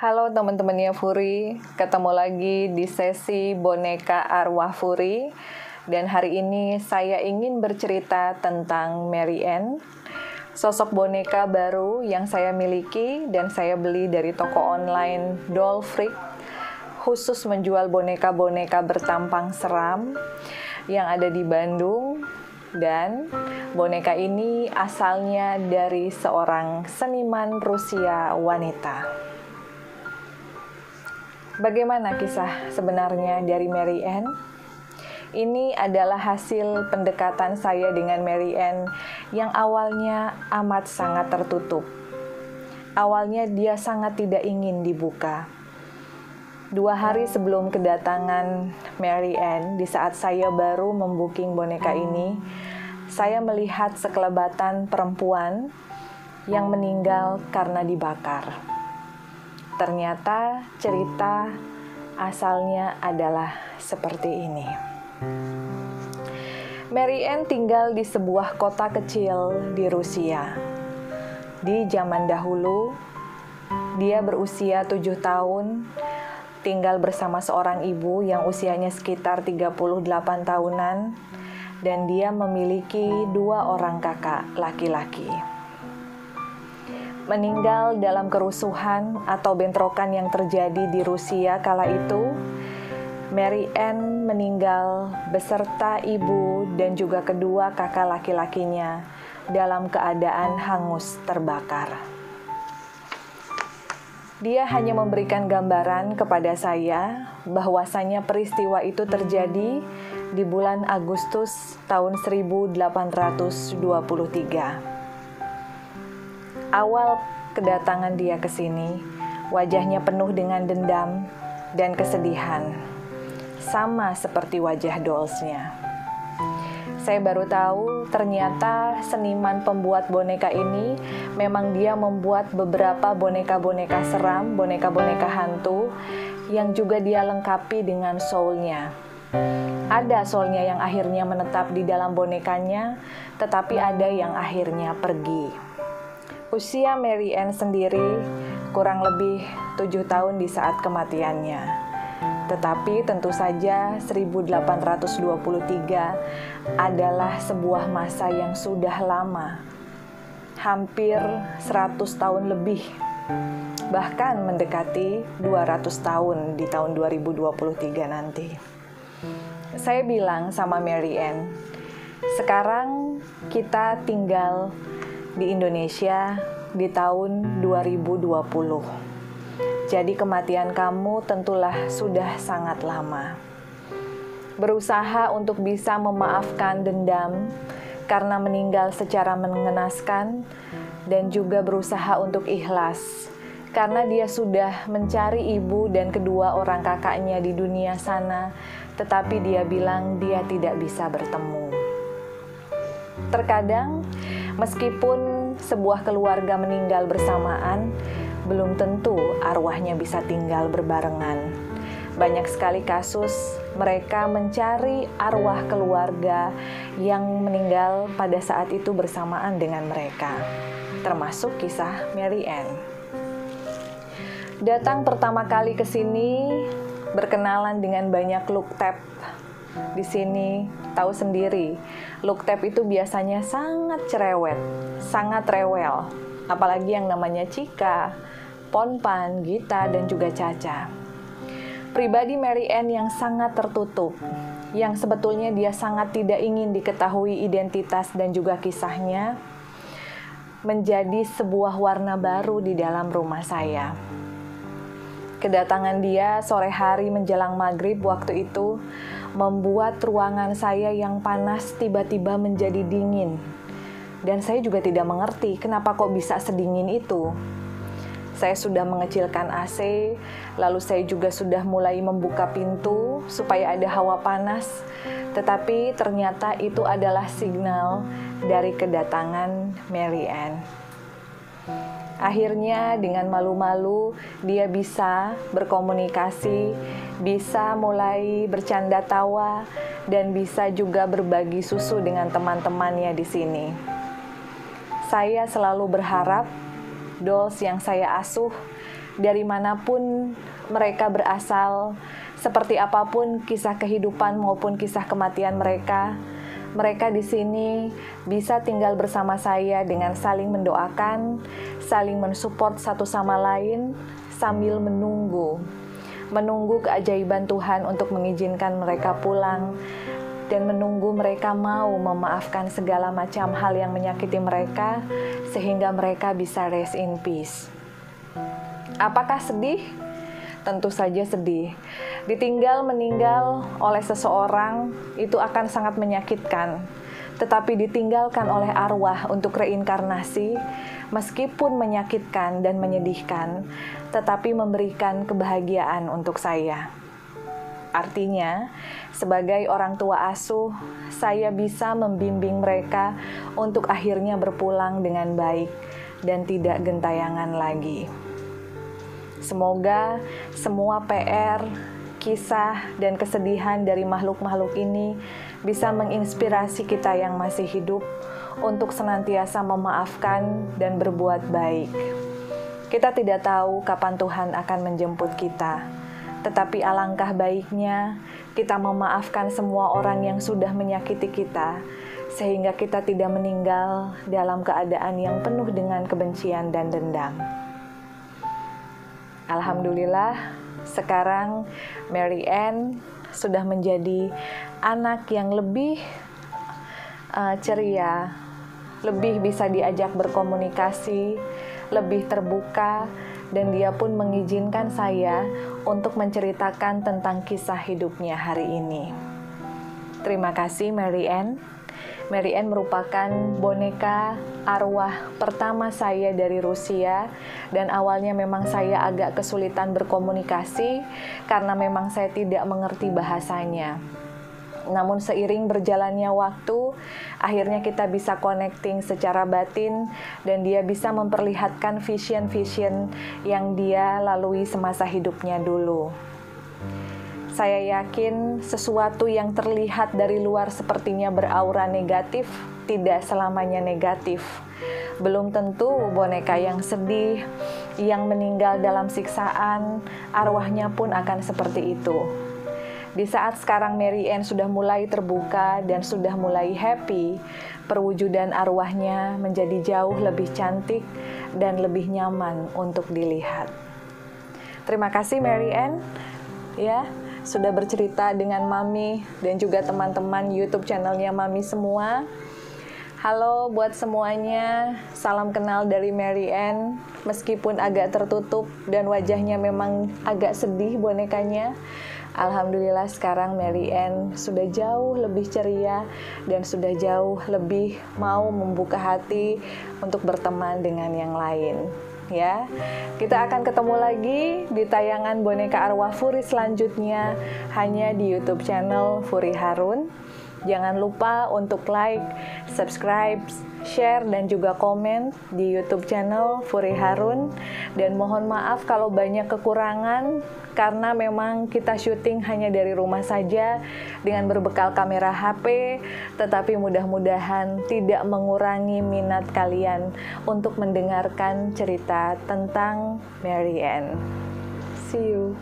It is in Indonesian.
Halo teman-temannya Furi, ketemu lagi di sesi boneka arwah Furi. Dan hari ini saya ingin bercerita tentang Mary Ann, sosok boneka baru yang saya miliki dan saya beli dari toko online Doll Freak, khusus menjual boneka-boneka bertampang seram yang ada di Bandung. Dan boneka ini asalnya dari seorang seniman Rusia wanita. Bagaimana kisah sebenarnya dari Mary Ann? Ini adalah hasil pendekatan saya dengan Mary Ann yang awalnya amat sangat tertutup. Awalnya dia sangat tidak ingin dibuka. 2 hari sebelum kedatangan Mary Ann, di saat saya baru membooking boneka ini, saya melihat sekelebatan perempuan yang meninggal karena dibakar. Ternyata cerita asalnya adalah seperti ini. Mary Ann tinggal di sebuah kota kecil di Rusia. Di zaman dahulu, dia berusia 7 tahun, tinggal bersama seorang ibu yang usianya sekitar 38 tahunan, dan dia memiliki 2 orang kakak laki-laki. Meninggal dalam kerusuhan atau bentrokan yang terjadi di Rusia kala itu, Mary Ann meninggal beserta ibu dan juga kedua kakak laki-lakinya dalam keadaan hangus terbakar. Dia hanya memberikan gambaran kepada saya bahwasanya peristiwa itu terjadi di bulan Agustus tahun 1823. Awal kedatangan dia ke sini, wajahnya penuh dengan dendam dan kesedihan, sama seperti wajah dolls-nya. Saya baru tahu ternyata seniman pembuat boneka ini memang dia membuat beberapa boneka-boneka seram, boneka-boneka hantu yang juga dia lengkapi dengan soul-nya. Ada soul-nya yang akhirnya menetap di dalam bonekanya, tetapi ada yang akhirnya pergi. Usia Mary Ann sendiri kurang lebih 7 tahun di saat kematiannya. Tetapi tentu saja 1823 adalah sebuah masa yang sudah lama. Hampir 100 tahun lebih. Bahkan mendekati 200 tahun di tahun 2023 nanti. Saya bilang sama Mary Ann, sekarang kita tinggal di Indonesia di tahun 2020. Jadi kematian kamu tentulah sudah sangat lama. Berusaha untuk bisa memaafkan dendam karena meninggal secara mengenaskan, dan juga berusaha untuk ikhlas karena dia sudah mencari ibu dan kedua orang kakaknya di dunia sana, tetapi dia bilang dia tidak bisa bertemu. Terkadang meskipun sebuah keluarga meninggal bersamaan, belum tentu arwahnya bisa tinggal berbarengan. Banyak sekali kasus mereka mencari arwah keluarga yang meninggal pada saat itu bersamaan dengan mereka. Termasuk kisah Mary Ann. Datang pertama kali ke sini, berkenalan dengan banyak look tab. Di sini tahu sendiri, look tab itu biasanya sangat cerewet, sangat rewel. Apalagi yang namanya Cika, Ponpan, Gita, dan juga Caca. Pribadi Mary Ann yang sangat tertutup, yang sebetulnya dia sangat tidak ingin diketahui identitas dan juga kisahnya, menjadi sebuah warna baru di dalam rumah saya. Kedatangan dia sore hari menjelang maghrib waktu itu membuat ruangan saya yang panas tiba-tiba menjadi dingin. Dan saya juga tidak mengerti kenapa kok bisa sedingin itu. Saya sudah mengecilkan AC, lalu saya juga sudah mulai membuka pintu supaya ada hawa panas. Tetapi ternyata itu adalah signal dari kedatangan Mary Ann. Akhirnya dengan malu-malu dia bisa berkomunikasi, bisa mulai bercanda tawa, dan bisa juga berbagi susu dengan teman-temannya di sini. Saya selalu berharap dolls yang saya asuh dari manapun mereka berasal, seperti apapun kisah kehidupan maupun kisah kematian mereka, mereka di sini bisa tinggal bersama saya dengan saling mendoakan, saling mensupport satu sama lain, sambil menunggu keajaiban Tuhan untuk mengizinkan mereka pulang, dan menunggu mereka mau memaafkan segala macam hal yang menyakiti mereka, sehingga mereka bisa rest in peace. Apakah sedih? Tentu saja sedih. Ditinggal meninggal oleh seseorang itu akan sangat menyakitkan. Tetapi ditinggalkan oleh arwah untuk reinkarnasi, meskipun menyakitkan dan menyedihkan, tetapi memberikan kebahagiaan untuk saya. Artinya, sebagai orang tua asuh, saya bisa membimbing mereka untuk akhirnya berpulang dengan baik dan tidak gentayangan lagi. Semoga semua PR, kisah, dan kesedihan dari makhluk-makhluk ini bisa menginspirasi kita yang masih hidup untuk senantiasa memaafkan dan berbuat baik. Kita tidak tahu kapan Tuhan akan menjemput kita, tetapi alangkah baiknya kita memaafkan semua orang yang sudah menyakiti kita, sehingga kita tidak meninggal dalam keadaan yang penuh dengan kebencian dan dendam. Alhamdulillah, sekarang Mary Ann sudah menjadi anak yang lebih ceria, lebih bisa diajak berkomunikasi, lebih terbuka, dan dia pun mengizinkan saya untuk menceritakan tentang kisah hidupnya hari ini. Terima kasih Mary Ann. Mary Ann merupakan boneka arwah pertama saya dari Rusia, dan awalnya memang saya agak kesulitan berkomunikasi karena memang saya tidak mengerti bahasanya. Namun seiring berjalannya waktu, akhirnya kita bisa connecting secara batin, dan dia bisa memperlihatkan vision-vision yang dia lalui semasa hidupnya dulu. Saya yakin sesuatu yang terlihat dari luar sepertinya beraura negatif, tidak selamanya negatif. Belum tentu boneka yang sedih, yang meninggal dalam siksaan, arwahnya pun akan seperti itu. Di saat sekarang Mary Ann sudah mulai terbuka dan sudah mulai happy, perwujudan arwahnya menjadi jauh lebih cantik dan lebih nyaman untuk dilihat. Terima kasih Mary Ann, ya, sudah bercerita dengan Mami dan juga teman-teman YouTube channelnya Mami semua. Halo buat semuanya, salam kenal dari Mary Ann. Meskipun agak tertutup dan wajahnya memang agak sedih bonekanya, alhamdulillah sekarang Mary Ann sudah jauh lebih ceria dan sudah jauh lebih mau membuka hati untuk berteman dengan yang lain. Ya, kita akan ketemu lagi di tayangan boneka arwah Furi selanjutnya hanya di YouTube channel Furi Harun. Jangan lupa untuk like, subscribe, share, dan juga komen di YouTube channel Furi Harun. Dan mohon maaf kalau banyak kekurangan, karena memang kita syuting hanya dari rumah saja dengan berbekal kamera HP, tetapi mudah-mudahan tidak mengurangi minat kalian untuk mendengarkan cerita tentang Mary Ann. See you.